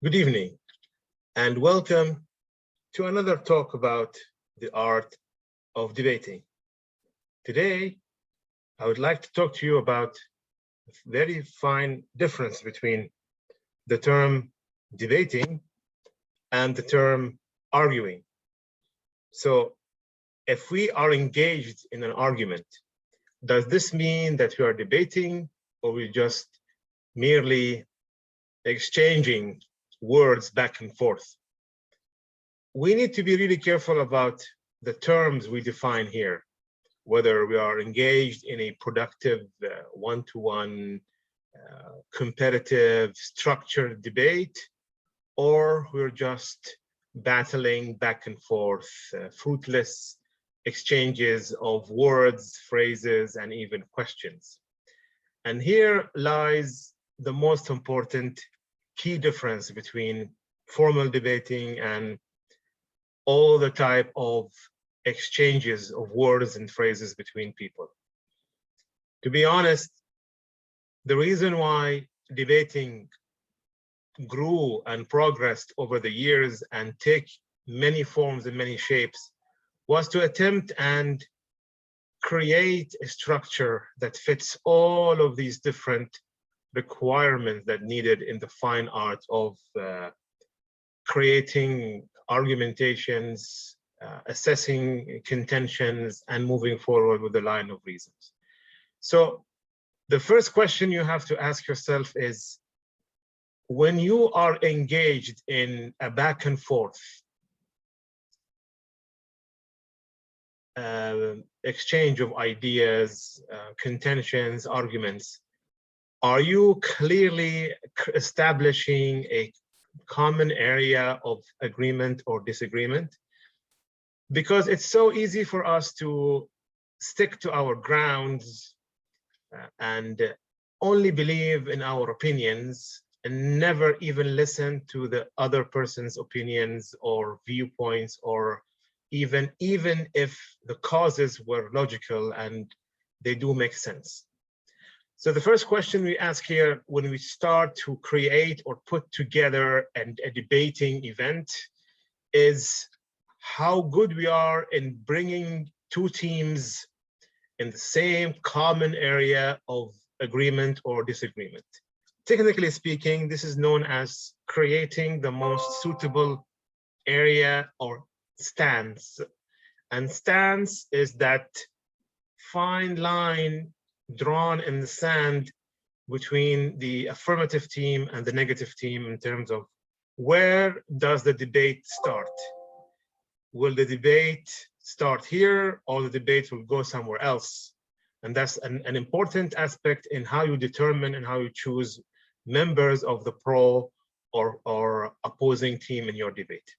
Good evening, and welcome to another talk about the art of debating. Today, I would like to talk to you about a very fine difference between the term debating and the term arguing. So, if we are engaged in an argument, does this mean that we are debating, or we're just merely exchanging words back and forth? We need to be really careful about the terms we define here, whether we are engaged in a productive one-to-one competitive structured debate, or we're just battling back and forth, fruitless exchanges of words, phrases, and even questions. And here lies the most important key difference between formal debating and all the type of exchanges of words and phrases between people. To be honest, the reason why debating grew and progressed over the years and take many forms and many shapes was to attempt and create a structure that fits all of these different requirements that needed in the fine art of creating argumentations, assessing contentions, and moving forward with the line of reasons. So the first question you have to ask yourself is, when you are engaged in a back and forth exchange of ideas, contentions, arguments, are you clearly establishing a common area of agreement or disagreement? Because it's so easy for us to stick to our grounds and only believe in our opinions and never even listen to the other person's opinions or viewpoints, or even if the causes were logical and they do make sense. So the first question we ask here when we start to create or put together a debating event is how good we are in bringing two teams in the same common area of agreement or disagreement. Technically speaking, this is known as creating the most suitable area or stance. And stance is that fine line drawn in the sand between the affirmative team and the negative team in terms of where does the debate start? Will the debate start here, or the debate will go somewhere else? And that's an important aspect in how you determine and how you choose members of the pro or opposing team in your debate.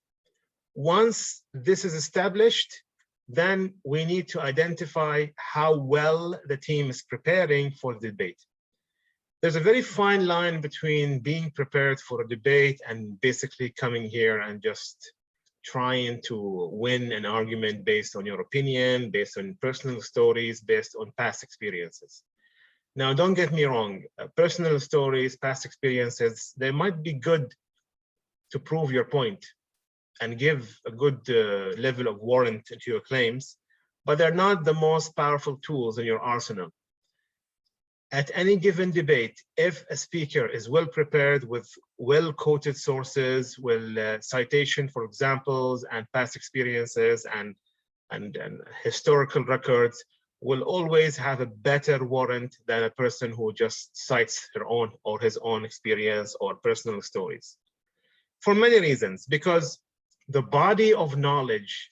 Once this is established, then we need to identify how well the team is preparing for the debate. There's a very fine line between being prepared for a debate and basically coming here and just trying to win an argument based on your opinion, based on personal stories, based on past experiences. Now, don't get me wrong, personal stories, past experiences, they might be good to prove your point and give a good level of warrant to your claims, but they're not the most powerful tools in your arsenal. At any given debate, if a speaker is well prepared with well-quoted sources, citation for examples and past experiences and historical records, will always have a better warrant than a person who just cites her own or his own experience or personal stories. For many reasons, because the body of knowledge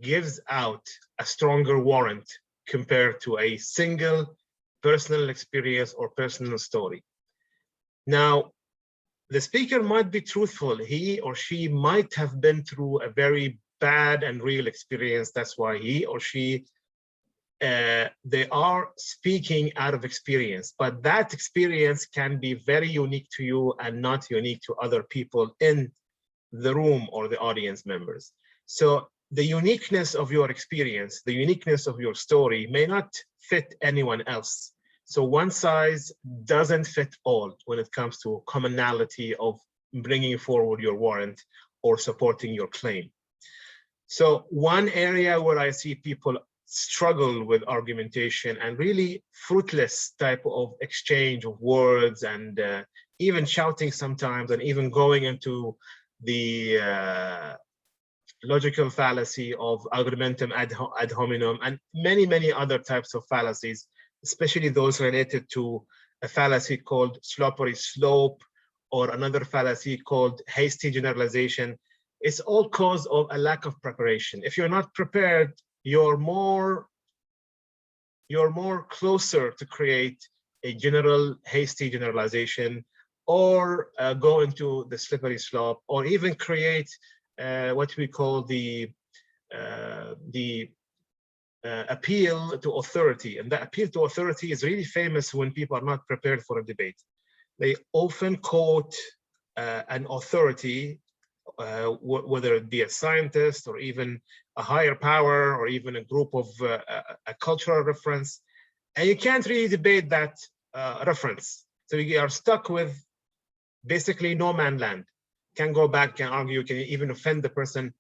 gives out a stronger warrant compared to a single personal experience or personal story. Now, the speaker might be truthful. He or she might have been through a very bad and real experience. That's why he or she, they are speaking out of experience, but that experience can be very unique to you and not unique to other people in the room or the audience members. So the uniqueness of your experience, the uniqueness of your story may not fit anyone else. So one size doesn't fit all when it comes to commonality of bringing forward your warrant or supporting your claim. So one area where I see people struggle with argumentation and really fruitless type of exchange of words, and even shouting sometimes, and even going into the logical fallacy of argumentum ad hominem, and many other types of fallacies, especially those related to a fallacy called slippery slope, or another fallacy called hasty generalization. It's all cause of a lack of preparation. If you're not prepared, you're more closer to create a general hasty generalization, or go into the slippery slope, or even create what we call the appeal to authority. And the appeal to authority is really famous when people are not prepared for a debate. They often quote an authority, whether it be a scientist or even a higher power or even a group of a cultural reference, and you can't really debate that reference. So you are stuck with basically no man land. Can go back, can argue, can even offend the person.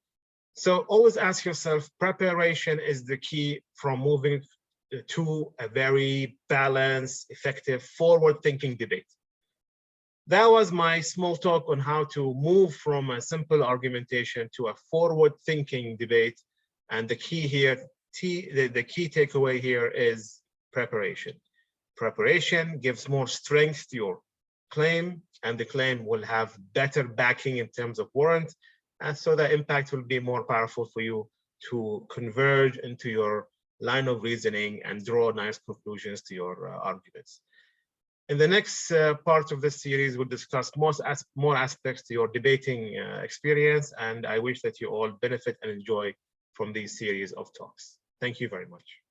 So always ask yourself, preparation is the key from moving to a very balanced, effective, forward-thinking debate. That was my small talk on how to move from a simple argumentation to a forward-thinking debate. And the key here, the key takeaway here is preparation. Preparation gives more strength to your claim, and the claim will have better backing in terms of warrant. And so the impact will be more powerful for you to converge into your line of reasoning and draw nice conclusions to your arguments. In the next part of this series, we'll discuss more aspects to your debating experience, and I wish that you all benefit and enjoy from these series of talks. Thank you very much.